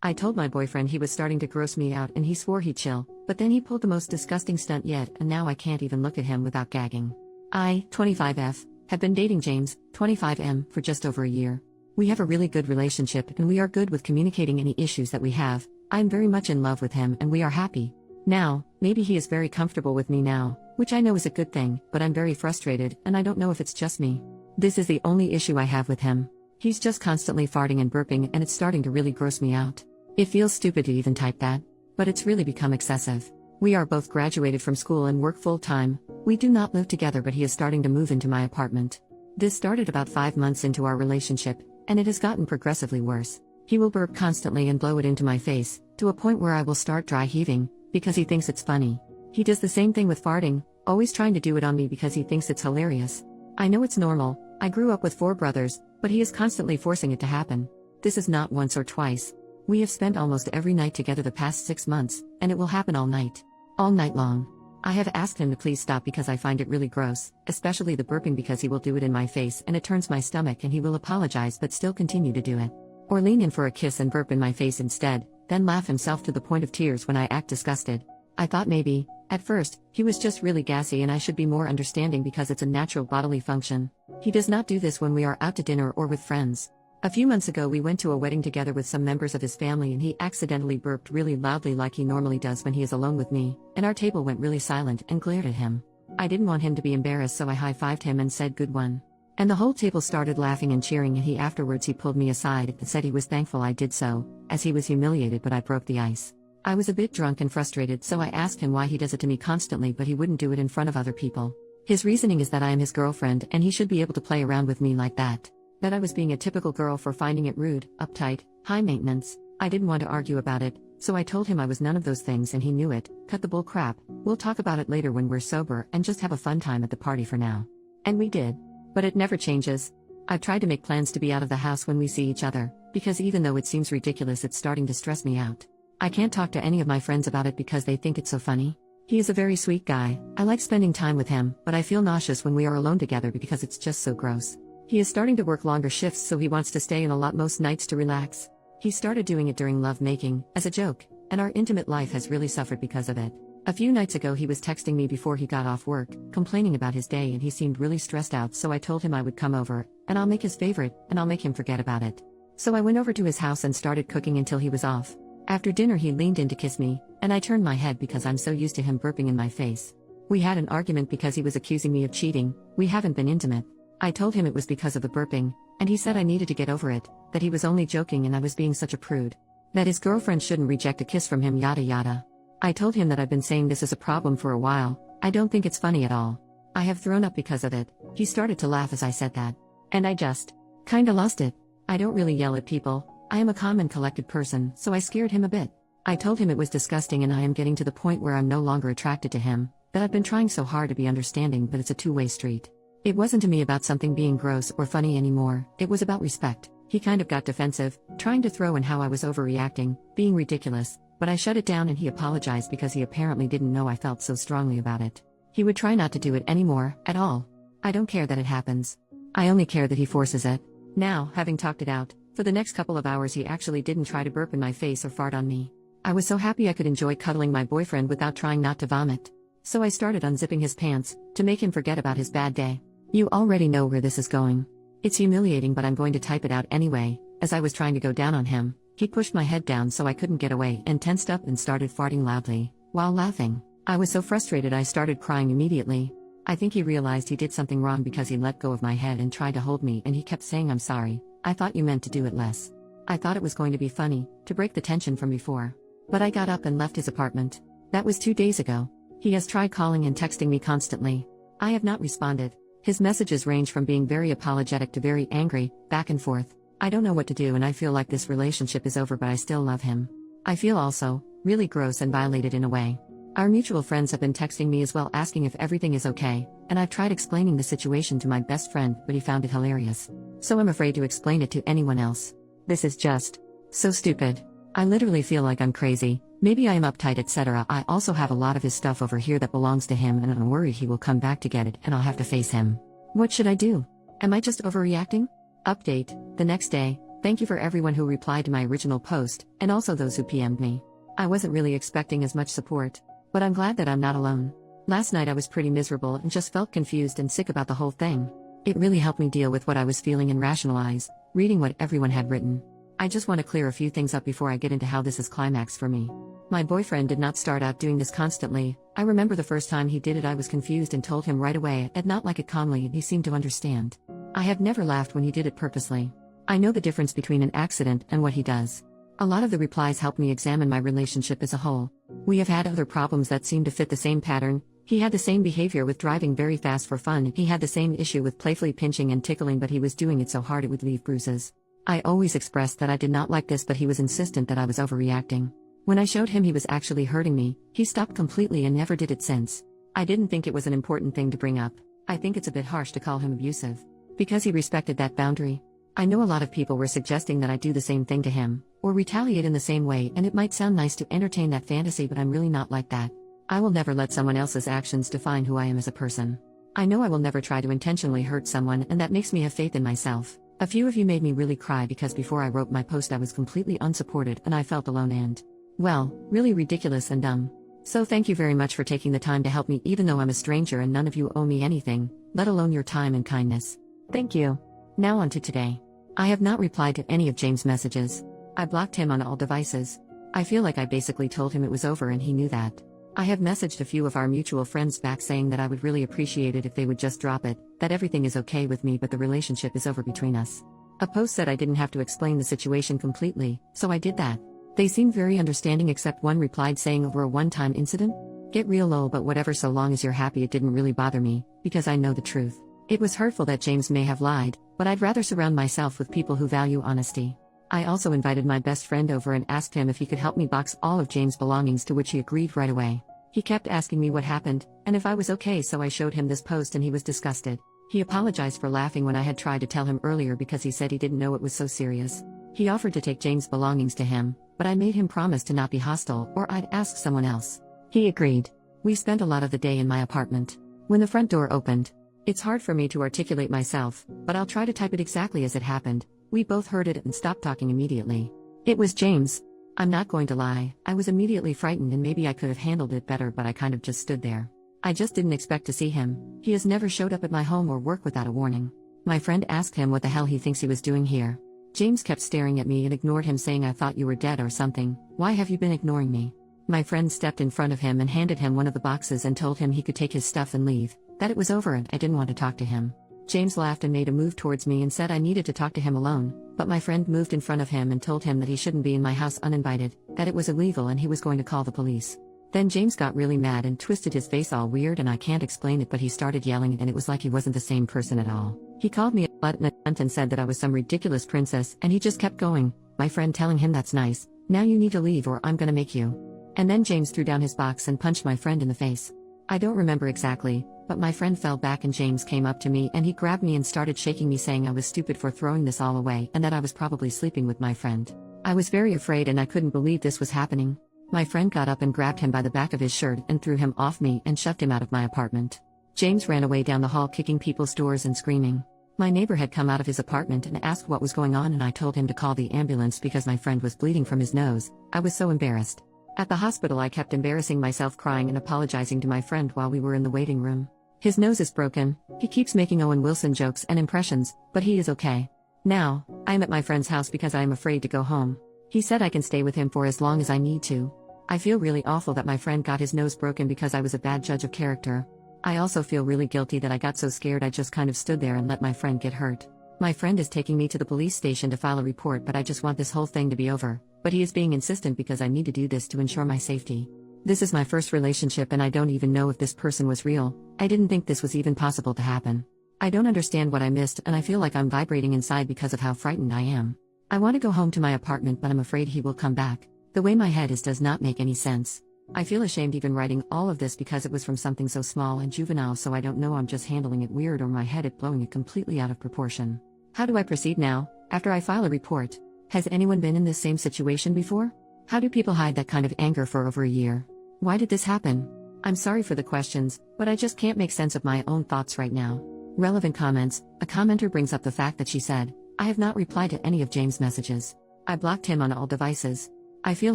I told my boyfriend he was starting to gross me out and he swore he'd chill, but then he pulled the most disgusting stunt yet and now I can't even look at him without gagging. I, 25F, have been dating James, 25M, for just over a year. We have a really good relationship and we are good with communicating any issues that we have. I am very much in love with him and we are happy. Now, maybe he is very comfortable with me now, which I know is a good thing, but I'm very frustrated and I don't know if it's just me. This is the only issue I have with him. He's just constantly farting and burping and it's starting to really gross me out. It feels stupid to even type that, but it's really become excessive. We are both graduated from school and work full-time. We do not live together, but he is starting to move into my apartment. This started about 5 months into our relationship, and it has gotten progressively worse. He will burp constantly and blow it into my face, to a point where I will start dry heaving, because he thinks it's funny. He does the same thing with farting, always trying to do it on me because he thinks it's hilarious. I know it's normal, I grew up with 4 brothers, but he is constantly forcing it to happen. This is not once or twice. We have spent almost every night together the past 6 months, and it will happen all night. All night long. I have asked him to please stop because I find it really gross, especially the burping because he will do it in my face and it turns my stomach and he will apologize but still continue to do it. Or lean in for a kiss and burp in my face instead, then laugh himself to the point of tears when I act disgusted. I thought maybe, at first, he was just really gassy and I should be more understanding because it's a natural bodily function. He does not do this when we are out to dinner or with friends. A few months ago we went to a wedding together with some members of his family and he accidentally burped really loudly like he normally does when he is alone with me, and our table went really silent and glared at him. I didn't want him to be embarrassed so I high-fived him and said good one. And the whole table started laughing and cheering and he afterwards pulled me aside and said he was thankful I did so, as he was humiliated but I broke the ice. I was a bit drunk and frustrated so I asked him why he does it to me constantly but he wouldn't do it in front of other people. His reasoning is that I am his girlfriend and he should be able to play around with me like that. That I was being a typical girl for finding it rude, uptight, high maintenance. I didn't want to argue about it, so I told him I was none of those things and he knew it. Cut the bull crap, we'll talk about it later when we're sober and just have a fun time at the party for now. And we did. But it never changes. I've tried to make plans to be out of the house when we see each other, because even though it seems ridiculous it's starting to stress me out. I can't talk to any of my friends about it because they think it's so funny. He is a very sweet guy, I like spending time with him, but I feel nauseous when we are alone together because it's just so gross. He is starting to work longer shifts so he wants to stay in a lot most nights to relax. He started doing it during love making, as a joke, and our intimate life has really suffered because of it. A few nights ago he was texting me before he got off work, complaining about his day and he seemed really stressed out so I told him I would come over, and I'll make his favorite, and I'll make him forget about it. So I went over to his house and started cooking until he was off. After dinner he leaned in to kiss me, and I turned my head because I'm so used to him burping in my face. We had an argument because he was accusing me of cheating. We haven't been intimate. I told him it was because of the burping, and he said I needed to get over it, that he was only joking and I was being such a prude. That his girlfriend shouldn't reject a kiss from him yada yada. I told him that I've been saying this is a problem for a while, I don't think it's funny at all. I have thrown up because of it. He started to laugh as I said that. And I just kinda lost it. I don't really yell at people, I am a calm and collected person, so I scared him a bit. I told him it was disgusting and I am getting to the point where I'm no longer attracted to him, that I've been trying so hard to be understanding but it's a two-way street. It wasn't to me about something being gross or funny anymore, it was about respect. He kind of got defensive, trying to throw in how I was overreacting, being ridiculous, but I shut it down and he apologized because he apparently didn't know I felt so strongly about it. He would try not to do it anymore, at all. I don't care that it happens. I only care that he forces it. Now, having talked it out, for the next couple of hours he actually didn't try to burp in my face or fart on me. I was so happy I could enjoy cuddling my boyfriend without trying not to vomit. So I started unzipping his pants, to make him forget about his bad day. You already know where this is going. It's humiliating but I'm going to type it out anyway. As I was trying to go down on him, he pushed my head down so I couldn't get away and tensed up and started farting loudly, while laughing. I was so frustrated I started crying immediately. I think he realized he did something wrong because he let go of my head and tried to hold me and he kept saying I'm sorry, I thought you meant to do it less. I thought it was going to be funny, to break the tension from before. But I got up and left his apartment. That was 2 days ago. He has tried calling and texting me constantly. I have not responded. His messages range from being very apologetic to very angry, back and forth. I don't know what to do and I feel like this relationship is over but I still love him. I feel also really gross and violated in a way. Our mutual friends have been texting me as well asking if everything is okay, and I've tried explaining the situation to my best friend but he found it hilarious. So I'm afraid to explain it to anyone else. This is just so stupid. I literally feel like I'm crazy. Maybe I am uptight etc. I also have a lot of his stuff over here that belongs to him and I'm worried he will come back to get it and I'll have to face him. What should I do? Am I just overreacting? Update, the next day, Thank you for everyone who replied to my original post, and also those who PM'd me. I wasn't really expecting as much support, but I'm glad that I'm not alone. Last night I was pretty miserable and just felt confused and sick about the whole thing. It really helped me deal with what I was feeling and rationalize, reading what everyone had written. I just want to clear a few things up before I get into how this is climax for me. My boyfriend did not start out doing this constantly. I remember the first time he did it I was confused and told him right away I'd not like it calmly and he seemed to understand. I have never laughed when he did it purposely. I know the difference between an accident and what he does. A lot of the replies helped me examine my relationship as a whole. We have had other problems that seem to fit the same pattern. He had the same behavior with driving very fast for fun. He had the same issue with playfully pinching and tickling, but he was doing it so hard it would leave bruises. I always expressed that I did not like this, but he was insistent that I was overreacting. When I showed him he was actually hurting me, he stopped completely and never did it since. I didn't think it was an important thing to bring up. I think it's a bit harsh to call him abusive. Because he respected that boundary. I know a lot of people were suggesting that I do the same thing to him, or retaliate in the same way, and it might sound nice to entertain that fantasy, but I'm really not like that. I will never let someone else's actions define who I am as a person. I know I will never try to intentionally hurt someone, and that makes me have faith in myself. A few of you made me really cry because before I wrote my post I was completely unsupported and I felt alone and, well, really ridiculous and dumb. So thank you very much for taking the time to help me, even though I'm a stranger and none of you owe me anything, let alone your time and kindness. Thank you. Now on to today. I have not replied to any of James' messages. I blocked him on all devices. I feel like I basically told him it was over and he knew that. I have messaged a few of our mutual friends back saying that I would really appreciate it if they would just drop it, that everything is okay with me but the relationship is over between us. A post said I didn't have to explain the situation completely, so I did that. They seemed very understanding except one replied saying over a one-time incident? Get real lol, but whatever, so long as you're happy. It didn't really bother me, because I know the truth. It was hurtful that James may have lied, but I'd rather surround myself with people who value honesty. I also invited my best friend over and asked him if he could help me box all of James' belongings, to which he agreed right away. He kept asking me what happened, and if I was okay, so I showed him this post and he was disgusted. He apologized for laughing when I had tried to tell him earlier because he said he didn't know it was so serious. He offered to take James' belongings to him, but I made him promise to not be hostile or I'd ask someone else. He agreed. We spent a lot of the day in my apartment. When the front door opened, it's hard for me to articulate myself, but I'll try to type it exactly as it happened. We both heard it and stopped talking immediately. It was James. I'm not going to lie, I was immediately frightened and maybe I could have handled it better, but I kind of just stood there. I just didn't expect to see him. He has never showed up at my home or work without a warning. My friend asked him what the hell he thinks he was doing here. James kept staring at me and ignored him, saying I thought you were dead or something. Why have you been ignoring me? My friend stepped in front of him and handed him one of the boxes and told him he could take his stuff and leave, that it was over and I didn't want to talk to him. James laughed and made a move towards me and said I needed to talk to him alone, but my friend moved in front of him and told him that he shouldn't be in my house uninvited, that it was illegal and he was going to call the police. Then James got really mad and twisted his face all weird, and I can't explain it, but he started yelling and it was like he wasn't the same person at all. He called me a butt and a cunt and said that I was some ridiculous princess, and he just kept going, my friend telling him that's nice, now you need to leave or I'm gonna make you. And then James threw down his box and punched my friend in the face. I don't remember exactly, but my friend fell back and James came up to me and he grabbed me and started shaking me, saying I was stupid for throwing this all away and that I was probably sleeping with my friend. I was very afraid and I couldn't believe this was happening. My friend got up and grabbed him by the back of his shirt and threw him off me and shoved him out of my apartment. James ran away down the hall kicking people's doors and screaming. My neighbor had come out of his apartment and asked what was going on, and I told him to call the ambulance because my friend was bleeding from his nose. I was so embarrassed. At the hospital I kept embarrassing myself, crying and apologizing to my friend while we were in the waiting room. His nose is broken, he keeps making Owen Wilson jokes and impressions, but he is okay. Now, I am at my friend's house because I am afraid to go home. He said I can stay with him for as long as I need to. I feel really awful that my friend got his nose broken because I was a bad judge of character. I also feel really guilty that I got so scared I just kind of stood there and let my friend get hurt. My friend is taking me to the police station to file a report, but I just want this whole thing to be over. But he is being insistent because I need to do this to ensure my safety. This is my first relationship and I don't even know if this person was real. I didn't think this was even possible to happen. I don't understand what I missed and I feel like I'm vibrating inside because of how frightened I am. I want to go home to my apartment, but I'm afraid he will come back. The way my head is does not make any sense. I feel ashamed even writing all of this because it was from something so small and juvenile, so I don't know, I'm just handling it weird or my head is blowing it completely out of proportion. How do I proceed now, after I file a report? Has anyone been in this same situation before? How do people hide that kind of anger for over a year? Why did this happen? I'm sorry for the questions, but I just can't make sense of my own thoughts right now. Relevant comments. A commenter brings up the fact that she said, I have not replied to any of James' messages. I blocked him on all devices. I feel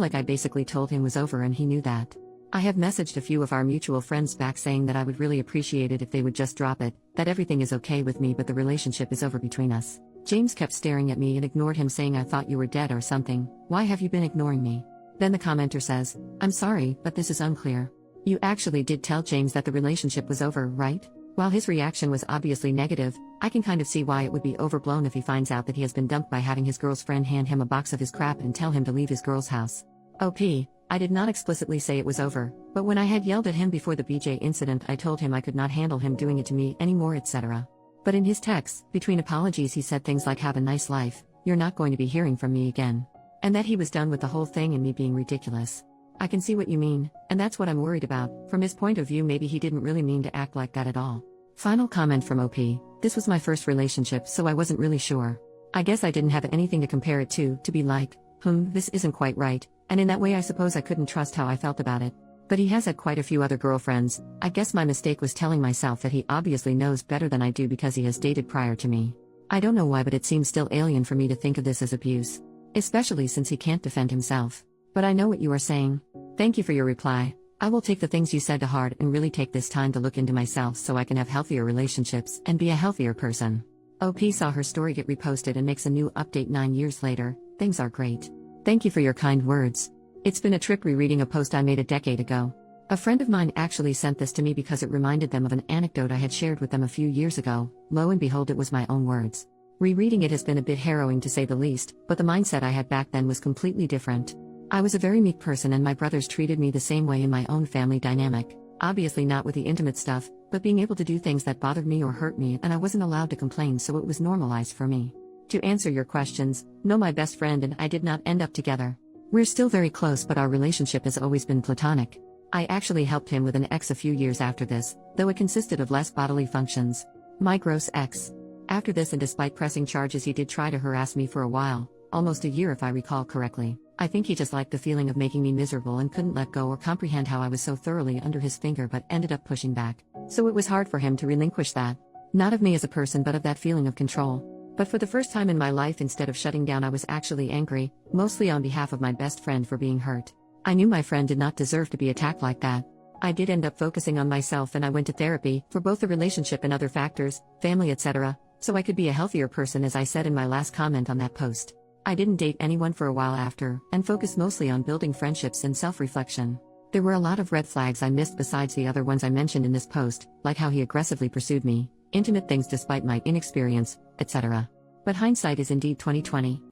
like I basically told him it was over and he knew that. I have messaged a few of our mutual friends back saying that I would really appreciate it if they would just drop it, that everything is okay with me but the relationship is over between us. James kept staring at me and ignored him, saying I thought you were dead or something. Why have you been ignoring me? Then the commenter says, I'm sorry, but this is unclear. You actually did tell James that the relationship was over, right? While his reaction was obviously negative, I can kind of see why it would be overblown if he finds out that he has been dumped by having his girl's friend hand him a box of his crap and tell him to leave his girl's house. OP, I did not explicitly say it was over, but when I had yelled at him before the BJ incident, I told him I could not handle him doing it to me anymore, etc. But in his texts, between apologies, he said things like have a nice life, you're not going to be hearing from me again. And that he was done with the whole thing and me being ridiculous. I can see what you mean, and that's what I'm worried about. From his point of view, maybe he didn't really mean to act like that at all. Final comment from OP, this was my first relationship, so I wasn't really sure. I guess I didn't have anything to compare it to be like, this isn't quite right, and in that way I suppose I couldn't trust how I felt about it. But he has had quite a few other girlfriends. I guess my mistake was telling myself that he obviously knows better than I do because he has dated prior to me. I don't know why, but it seems still alien for me to think of this as abuse. Especially since he can't defend himself. But I know what you are saying. Thank you for your reply. I will take the things you said to heart and really take this time to look into myself so I can have healthier relationships and be a healthier person. OP saw her story get reposted and makes a new update 9 years later. Things are great. Thank you for your kind words. It's been a trip rereading a post I made a decade ago. A friend of mine actually sent this to me because it reminded them of an anecdote I had shared with them a few years ago. Lo and behold, it was my own words. Rereading it has been a bit harrowing to say the least, but the mindset I had back then was completely different. I was a very meek person and my brothers treated me the same way in my own family dynamic. Obviously not with the intimate stuff, but being able to do things that bothered me or hurt me, and I wasn't allowed to complain, so it was normalized for me. To answer your questions, no, my best friend and I did not end up together. We're still very close, but our relationship has always been platonic. I actually helped him with an ex a few years after this, though it consisted of less bodily functions. My gross ex. After this, and despite pressing charges, he did try to harass me for a while, almost a year if I recall correctly. I think he just liked the feeling of making me miserable and couldn't let go or comprehend how I was so thoroughly under his finger, but ended up pushing back. So it was hard for him to relinquish that. Not of me as a person, but of that feeling of control. But for the first time in my life, instead of shutting down, I was actually angry, mostly on behalf of my best friend for being hurt. I knew my friend did not deserve to be attacked like that. I did end up focusing on myself, and I went to therapy, for both the relationship and other factors, family, etc., so I could be a healthier person, as I said in my last comment on that post. I didn't date anyone for a while after, and focused mostly on building friendships and self-reflection. There were a lot of red flags I missed besides the other ones I mentioned in this post, like how he aggressively pursued me, intimate things despite my inexperience, etc. But hindsight is indeed 20/20.